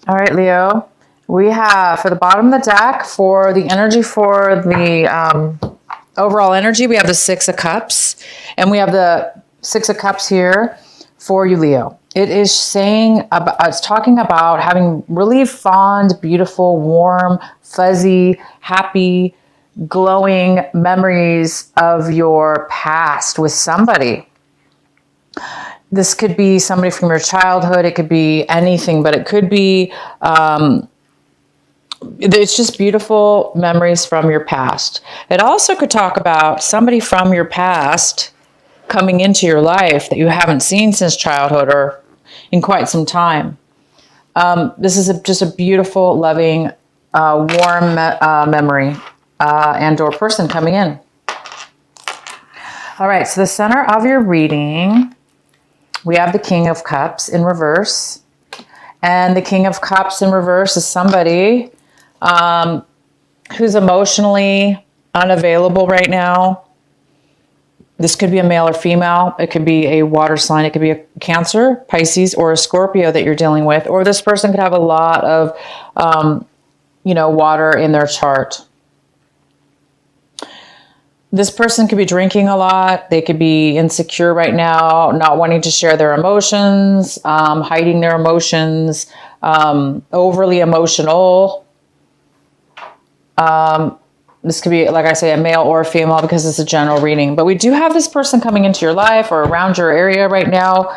All right, Leo. We have for the bottom of the deck for the energy for the overall energy, we have the Six of Cups, and we have the Six of Cups here for you, Leo. It is saying about, it's talking about having really fond, beautiful, warm, fuzzy, happy, glowing memories of your past with somebody. This could be somebody from your childhood. It could be anything, but it could be, it's just beautiful memories from your past. It also could talk about somebody from your past coming into your life that you haven't seen since childhood or in quite some time. This is just a beautiful, loving, warm memory and or person coming in. All right, so the center of your reading, we have the King of Cups in reverse. And the King of Cups in reverse is somebody who's emotionally unavailable right now. This could be a male or female. It could be a water sign. It could be a Cancer, Pisces, or a Scorpio that you're dealing with. Or this person could have a lot of, water in their chart. This person could be drinking a lot. They could be insecure right now, not wanting to share their emotions, hiding their emotions, overly emotional. This could be, like I say, a male or a female because it's a general reading. But we do have this person coming into your life or around your area right now.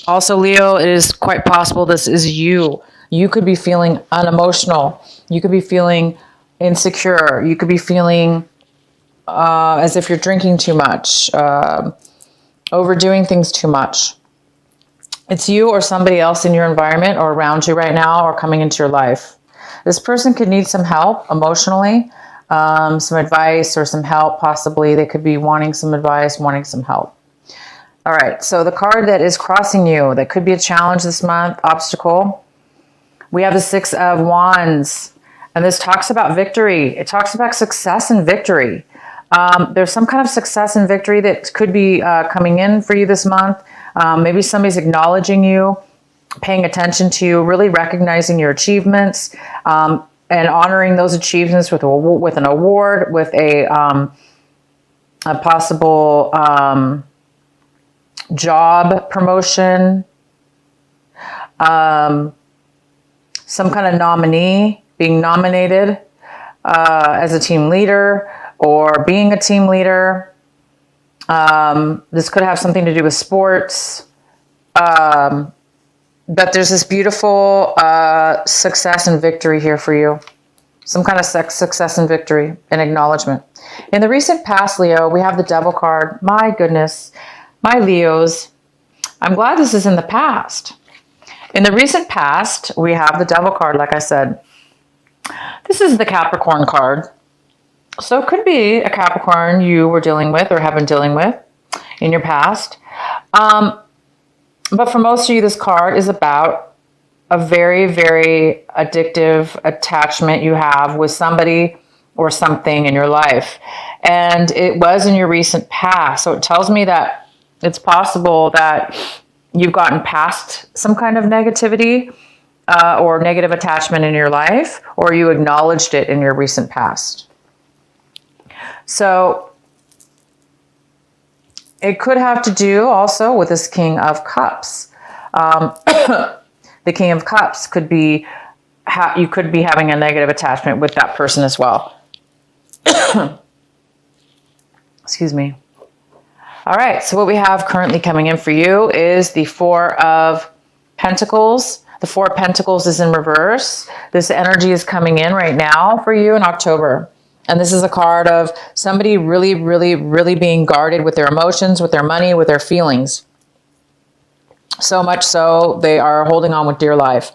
Also, Leo, it is quite possible this is you. You could be feeling unemotional. You could be feeling insecure. You could be feeling as if you're drinking too much, overdoing things too much. It's you or somebody else in your environment or around you right now or coming into your life. This person could need some help emotionally, some advice or some help possibly. They could be wanting some advice, wanting some help. All right, so the card that is crossing you, that could be a challenge this month, obstacle. We have the Six of Wands, and this talks about victory. It talks about success and victory. There's some kind of success and victory that could be coming in for you this month. Maybe somebody's acknowledging you, paying attention to you, really recognizing your achievements, and honoring those achievements with an award, with a possible job promotion, some kind of nominee, being nominated as a team leader, or being a team leader. This could have something to do with sports. But there's this beautiful success and victory here for you. Some kind of success and victory and acknowledgement. In the recent past, Leo, we have the Devil card. My goodness, my Leos. I'm glad this is in the past. In the recent past, we have the Devil card, like I said. This is the Capricorn card. So it could be a Capricorn you were dealing with or have been dealing with in your past. But for most of you, this card is about a very, very addictive attachment you have with somebody or something in your life. And it was in your recent past. So it tells me that it's possible that you've gotten past some kind of negativity or negative attachment in your life, or you acknowledged it in your recent past. So it could have to do also with this King of Cups. The King of Cups could be, you could be having a negative attachment with that person as well. Excuse me. All right, so what we have currently coming in for you is the Four of Pentacles. The Four of Pentacles is in reverse. This energy is coming in right now for you in October. And this is a card of somebody really, really, really being guarded with their emotions, with their money, with their feelings. So much so, they are holding on with dear life.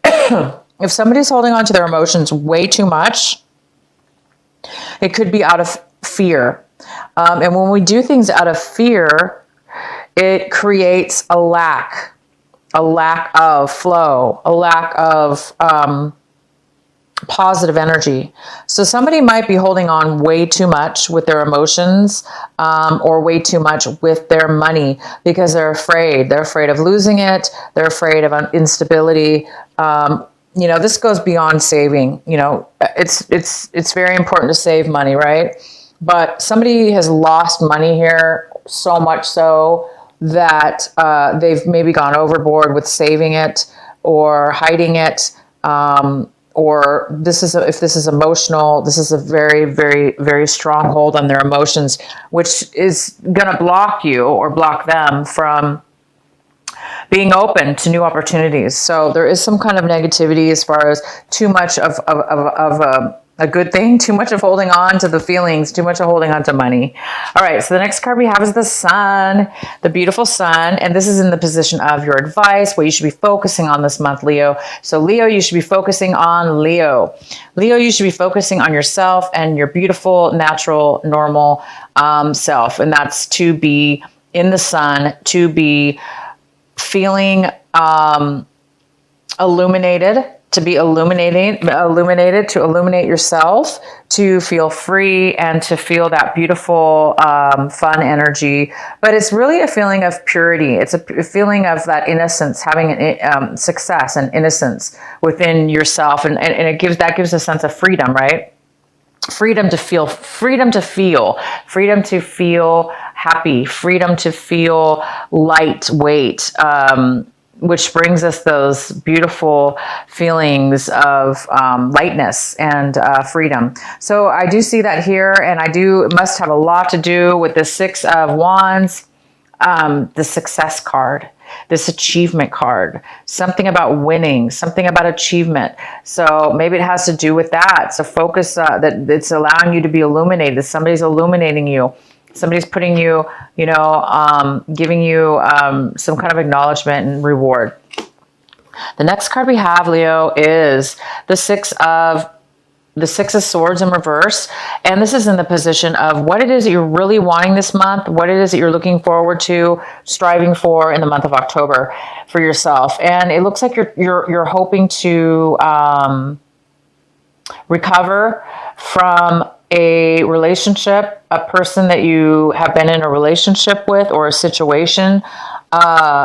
If somebody's holding on to their emotions way too much, it could be out of fear. And when we do things out of fear, it creates a lack of flow, a lack of positive energy. So somebody might be holding on way too much with their emotions, or way too much with their money because they're afraid. They're afraid of losing it. They're afraid of instability. You know, this goes beyond saving. You know, it's very important to save money, right? But somebody has lost money here, so much so that they've maybe gone overboard with saving it or hiding it. Or if this is emotional, this is a very, very, very strong hold on their emotions, which is going to block you or block them from being open to new opportunities. So there is some kind of negativity as far as too much of a good thing, too much of holding on to the feelings, too much of holding on to money. All right, so the next card we have is the Sun, the beautiful Sun, and this is in the position of your advice, what you should be focusing on this month, Leo. So Leo, you should be focusing on Leo. Leo, you should be focusing on yourself and your beautiful, natural, normal self, and that's to be in the sun, to be feeling illuminated, to be illuminated, to illuminate yourself, to feel free and to feel that beautiful, fun energy. But it's really a feeling of purity. It's a feeling of that innocence, having success and innocence within yourself. And that gives a sense of freedom, right? Freedom to feel happy, freedom to feel lightweight, which brings us those beautiful feelings of lightness and freedom. So I do see that here, and it must have a lot to do with the Six of Wands, the success card, this achievement card, something about winning, something about achievement. So maybe it has to do with that. So focus that it's allowing you to be illuminated. Somebody's illuminating you. Somebody's putting you, giving you some kind of acknowledgement and reward. The next card we have, Leo, is the Six of Swords in reverse. And this is in the position of what it is that you're really wanting this month, what it is that you're looking forward to, striving for in the month of October for yourself. And it looks like you're hoping to recover from a relationship, a person that you have been in a relationship with, or a situation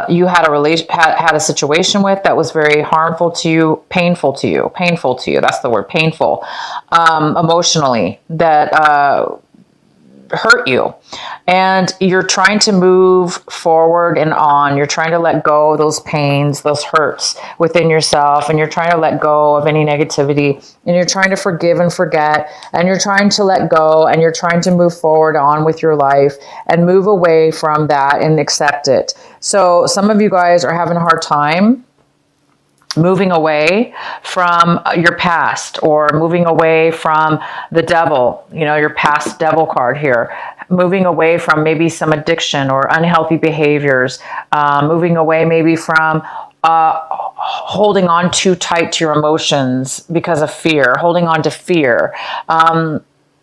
you had a situation with that was very harmful to you, painful to you. That's the word, painful, emotionally, that hurt you. And you're trying to move forward and on. You're trying to let go of those pains, those hurts within yourself, and you're trying to let go of any negativity, and you're trying to forgive and forget, and you're trying to let go, and you're trying to move forward on with your life and move away from that and accept it. So some of you guys are having a hard time moving away from your past, or moving away from the devil, your past devil card here, moving away from maybe some addiction or unhealthy behaviors, moving away maybe from holding on too tight to your emotions because of fear, holding on to fear.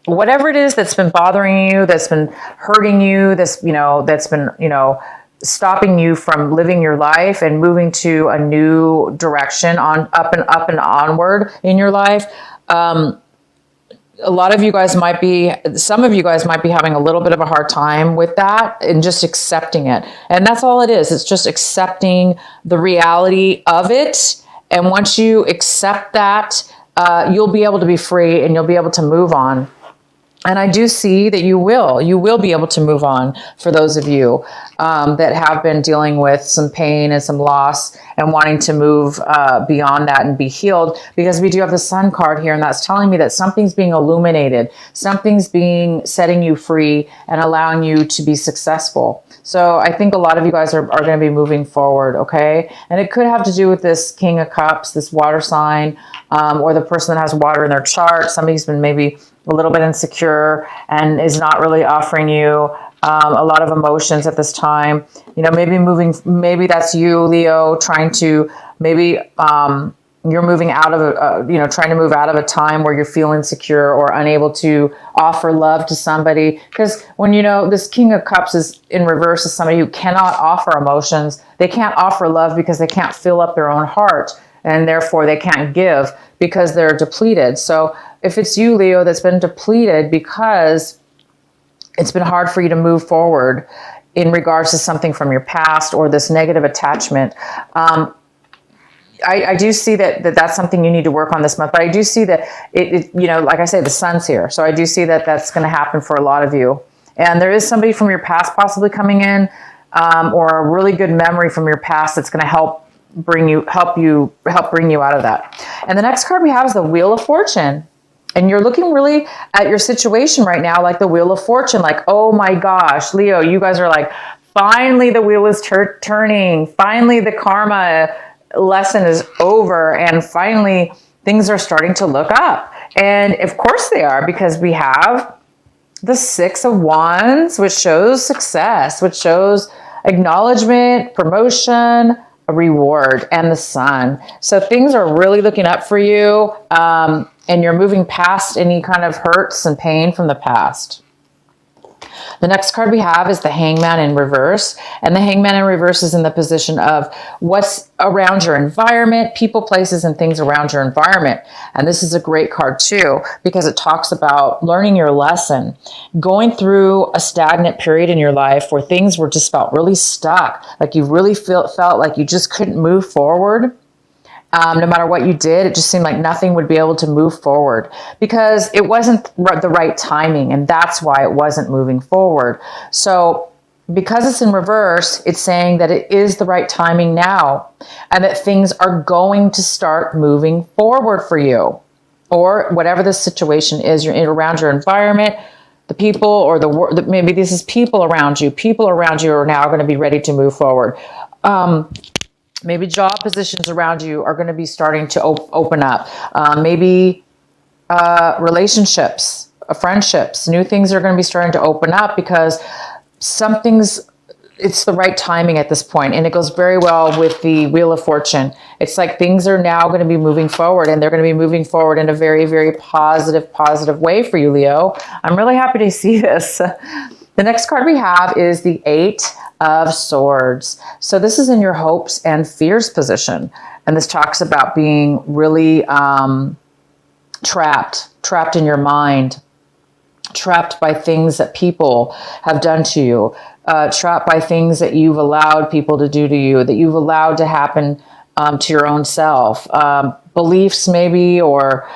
Whatever it is that's been bothering you, that's been hurting you, that's been, stopping you from living your life and moving to a new direction, up and onward in your life. Some of you guys might be having a little bit of a hard time with that and just accepting it. And that's all it is. It's just accepting the reality of it. And once you accept that, you'll be able to be free and you'll be able to move on. And I do see that you will be able to move on for those of you that have been dealing with some pain and some loss and wanting to move beyond that and be healed, because we do have the Sun card here, and that's telling me that something's being illuminated, something's setting you free and allowing you to be successful. So I think a lot of you guys are going to be moving forward, okay? And it could have to do with this King of Cups, this water sign, or the person that has water in their chart. Somebody's been maybe a little bit insecure and is not really offering you a lot of emotions at this time. Maybe that's you, Leo, trying to, maybe you're moving out of trying to move out of a time where you're feeling insecure or unable to offer love to somebody. Because when, this King of Cups is in reverse, is somebody who cannot offer emotions. They can't offer love because they can't fill up their own heart. and therefore they can't give because they're depleted. So if it's you, Leo, that's been depleted because it's been hard for you to move forward in regards to something from your past or this negative attachment, I do see that's something you need to work on this month. But I do see that it like I say, the sun's here. So I do see that that's going to happen for a lot of you. And there is somebody from your past possibly coming in, or a really good memory from your past that's going to help bring you out of that. And the next card we have is the Wheel of Fortune. And you're looking really at your situation right now like the Wheel of Fortune, like, oh my gosh, Leo, you guys are like, finally the wheel is turning. Finally the karma lesson is over. And finally things are starting to look up. And of course they are, because we have the Six of Wands, which shows success, which shows acknowledgement, promotion, a reward, and the Sun. So things are really looking up for you. And you're moving past any kind of hurts and pain from the past. The next card we have is the Hangman in reverse. And the Hangman in reverse is in the position of what's around your environment, people, places, and things around your environment. And this is a great card too, because it talks about learning your lesson, going through a stagnant period in your life where things were just felt really stuck, like you really felt like you just couldn't move forward. No matter what you did, it just seemed like nothing would be able to move forward because it wasn't the right timing. And that's why it wasn't moving forward. So because it's in reverse, it's saying that it is the right timing now and that things are going to start moving forward for you, or whatever the situation is. You're around your environment, the people, or maybe this is people around you. People around you are now going to be ready to move forward. Maybe job positions around you are going to be starting to open up. Maybe relationships, friendships, new things are going to be starting to open up because it's the right timing at this point. And it goes very well with the Wheel of Fortune. It's like things are now going to be moving forward, and they're going to be moving forward in a very, very positive way for you, Leo. I'm really happy to see this. The next card we have is the Eight of Swords. So this is in your hopes and fears position. And this talks about being really trapped in your mind, trapped by things that people have done to you, trapped by things that you've allowed people to do to you, that you've allowed to happen to your own self, beliefs maybe, or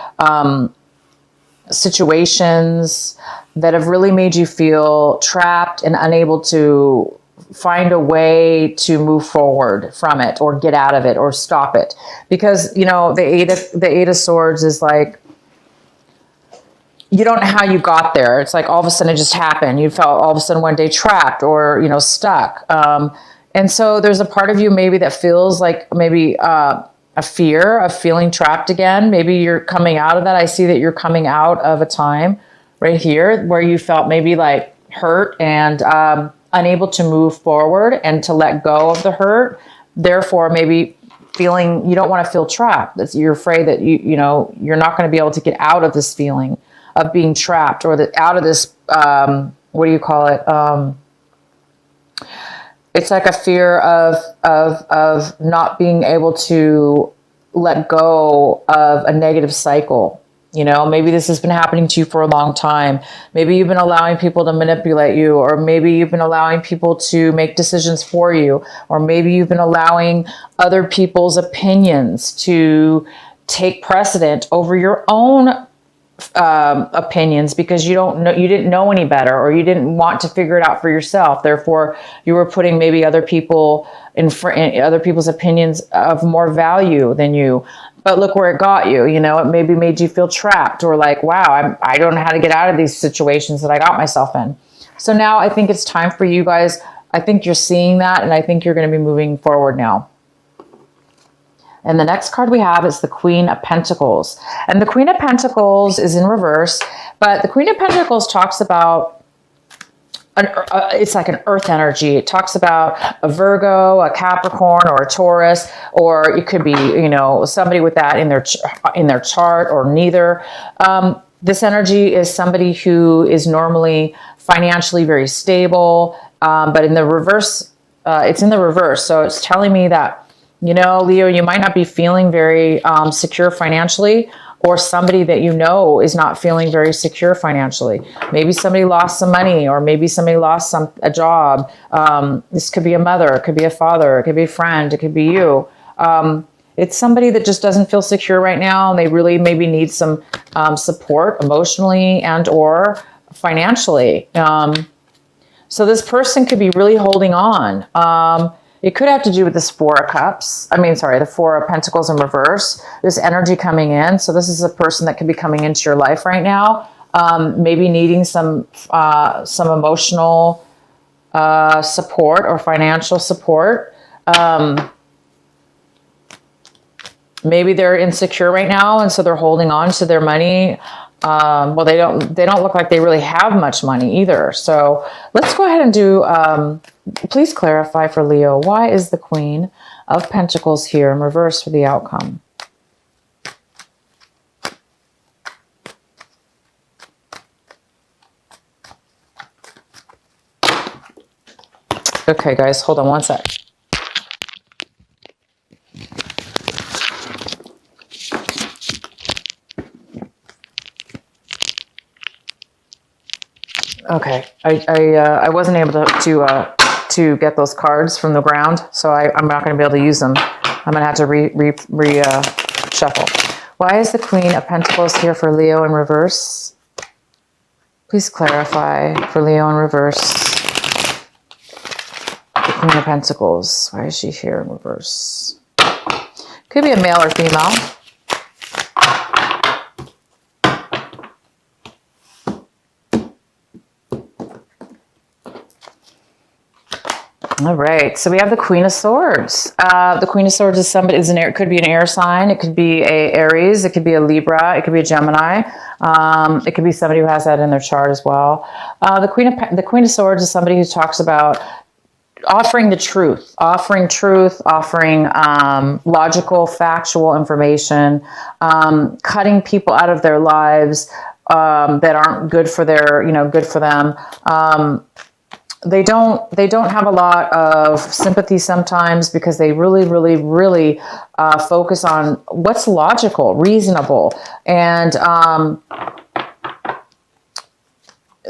situations that have really made you feel trapped and unable to find a way to move forward from it, or get out of it, or stop it. Because, the Eight of Swords is like, you don't know how you got there. It's like all of a sudden it just happened. You felt all of a sudden one day trapped or, stuck. And so there's a part of you maybe that feels like maybe a fear of feeling trapped again. Maybe you're coming out of that. I see that you're coming out of a time right here where you felt maybe like hurt and unable to move forward and to let go of the hurt. Therefore, maybe feeling you don't want to feel trapped. You're afraid that you're not going to be able to get out of this feeling of being trapped, or out of this, what do you call it? It's like a fear of not being able to let go of a negative cycle. Maybe this has been happening to you for a long time. Maybe you've been allowing people to manipulate you, or maybe you've been allowing people to make decisions for you, or maybe you've been allowing other people's opinions to take precedent over your own opinions because you didn't know any better, or you didn't want to figure it out for yourself. Therefore, you were putting maybe other people's opinions of more value than you. But look where it got you. It maybe made you feel trapped, or like, wow, I don't know how to get out of these situations that I got myself in. So now I think it's time for you guys. I think you're seeing that, and I think you're going to be moving forward now. And the next card we have is the Queen of Pentacles. And the Queen of Pentacles is in reverse, but the Queen of Pentacles talks about, it's like an earth energy. It talks about a Virgo, a Capricorn, or a Taurus, or it could be, somebody with that in their chart, or neither. This energy is somebody who is normally financially very stable, but in the reverse, it's in the reverse. So it's telling me that You know, Leo, you might not be feeling very secure financially, or somebody that you know is not feeling very secure financially. Maybe somebody lost some money, or maybe somebody lost a job. This could be a mother, it could be a father, it could be a friend, it could be you. It's somebody that just doesn't feel secure right now, and they really maybe need some support emotionally and or financially. So this person could be really holding on. It could have to do with this Four of Cups. The Four of Pentacles in reverse. This energy coming in. So this is a person that could be coming into your life right now. Maybe needing some emotional support or financial support. Maybe they're insecure right now, and so they're holding on to their money. Well, they don't look like they really have much money either. So let's go ahead and do, please clarify for Leo, why is the Queen of Pentacles here in reverse for the outcome? Okay, guys, hold on one sec. Okay, I wasn't able to get those cards from the ground, so I'm not going to be able to use them. I'm going to have to shuffle. Why is the Queen of Pentacles here for Leo in reverse? Please clarify for Leo in reverse. The Queen of Pentacles. Why is she here in reverse? Could be a male or female. All right, so we have the Queen of Swords. The Queen of Swords is somebody, it could be an air sign, it could be a Aries, it could be a Libra, it could be a Gemini. It could be somebody who has that in their chart as well. The Queen of Swords is somebody who talks about offering the truth, offering logical, factual information, cutting people out of their lives that aren't good for good for them. They don't have a lot of sympathy sometimes, because they really focus on what's logical, reasonable. And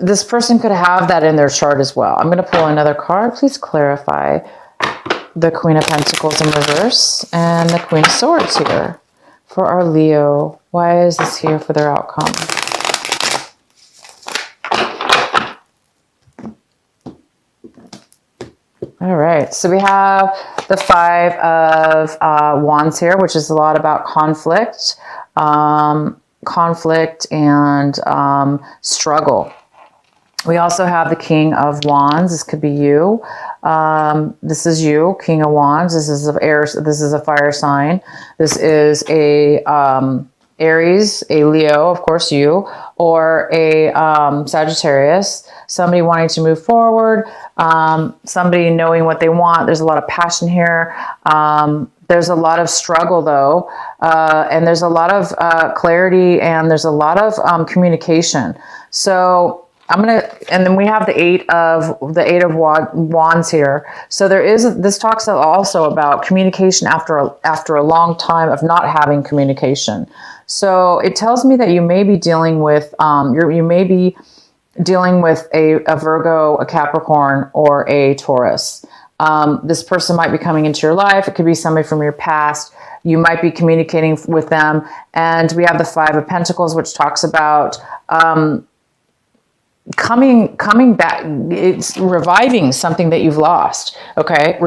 this person could have that in their chart as well. I'm going to pull another card. Please clarify the Queen of Pentacles in reverse and the Queen of Swords here for our Leo. Why is this here for their outcome? All right, so we have the Five of Wands here, which is a lot about conflict, and struggle. We also have the King of Wands. This could be you. This is you, King of Wands. This is This is a fire sign. This is a Aries, a Leo, of course you, or a Sagittarius. Somebody wanting to move forward. Somebody knowing what they want. There's a lot of passion here. There's a lot of struggle though, and there's a lot of clarity, and there's a lot of communication. So and then we have the Eight of Wands here. So this talks also about communication after a long time of not having communication. So it tells me that you may be dealing with you may be dealing with a Virgo, a Capricorn, or a Taurus. This person might be coming into your life. It could be somebody from your past. You might be communicating with them. And we have the Five of Pentacles, which talks about coming back. It's reviving something that you've lost. Okay,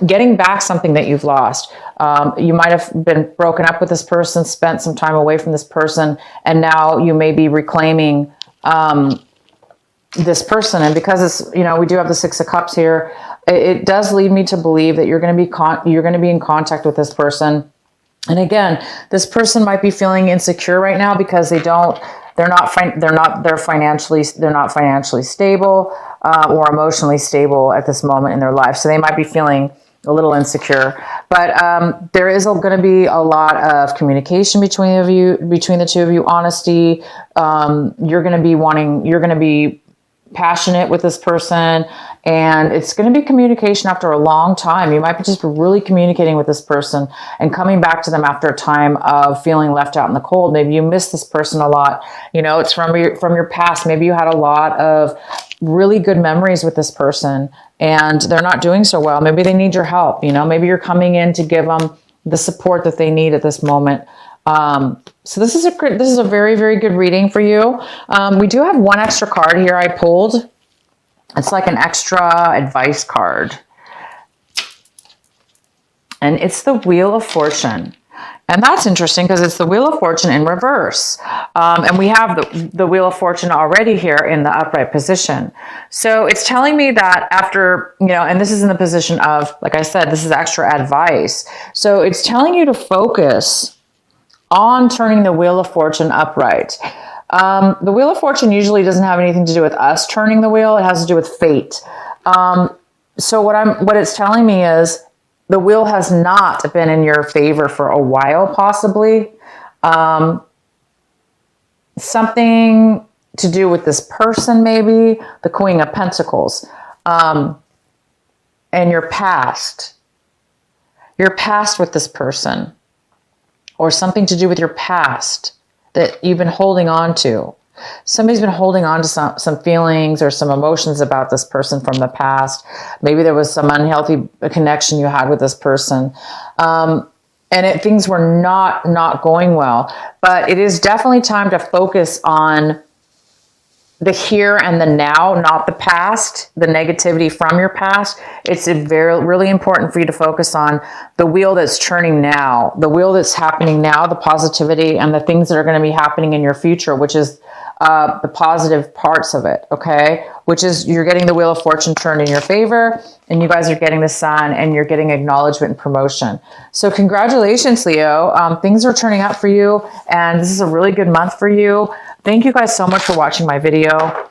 getting back something that you've lost. You might have been broken up with this person, spent some time away from this person, and now you may be reclaiming this person. And because it's, we do have the Six of Cups here, it does lead me to believe that you're going to be in contact with this person. And again, this person might be feeling insecure right now because they're not financially stable or emotionally stable at this moment in their life. So they might be feeling a little insecure, but there is going to be a lot of communication between the two of you, honesty. You're going to be passionate with this person, and it's going to be communication after a long time. You might be just really communicating with this person and coming back to them after a time of feeling left out in the cold. Maybe you miss this person a lot. You know, it's from your past. Maybe you had a lot of really good memories with this person and they're not doing so well. Maybe they need your help. You know, maybe you're coming in to give them the support that they need at this moment. So this is a very, very good reading for you. We do have one extra card here I pulled. It's like an extra advice card. And it's the Wheel of Fortune. And that's interesting because it's the Wheel of Fortune in reverse. And we have the Wheel of Fortune already here in the upright position. So it's telling me that after, you know, and this is in the position of, like I said, this is extra advice. So it's telling you to focus on turning the Wheel of Fortune upright. The Wheel of Fortune usually doesn't have anything to do with us turning the wheel. It has to do with fate. So what it's telling me is the wheel has not been in your favor for a while, possibly. Something to do with this person, maybe the Queen of Pentacles, and your past with this person, or something to do with your past that you've been holding on to. Somebody's been holding on to some feelings or some emotions about this person from the past. Maybe there was some unhealthy connection you had with this person. And things were not going well. But it is definitely time to focus on the here and the now, not the past, the negativity from your past. It's really important for you to focus on the wheel that's turning now, the wheel that's happening now, the positivity and the things that are going to be happening in your future, which is the positive parts of it, okay? Which is you're getting the Wheel of Fortune turned in your favor, and you guys are getting the Sun, and you're getting acknowledgement and promotion. So congratulations, Leo. Things are turning out for you, and this is a really good month for you. Thank you guys so much for watching my video.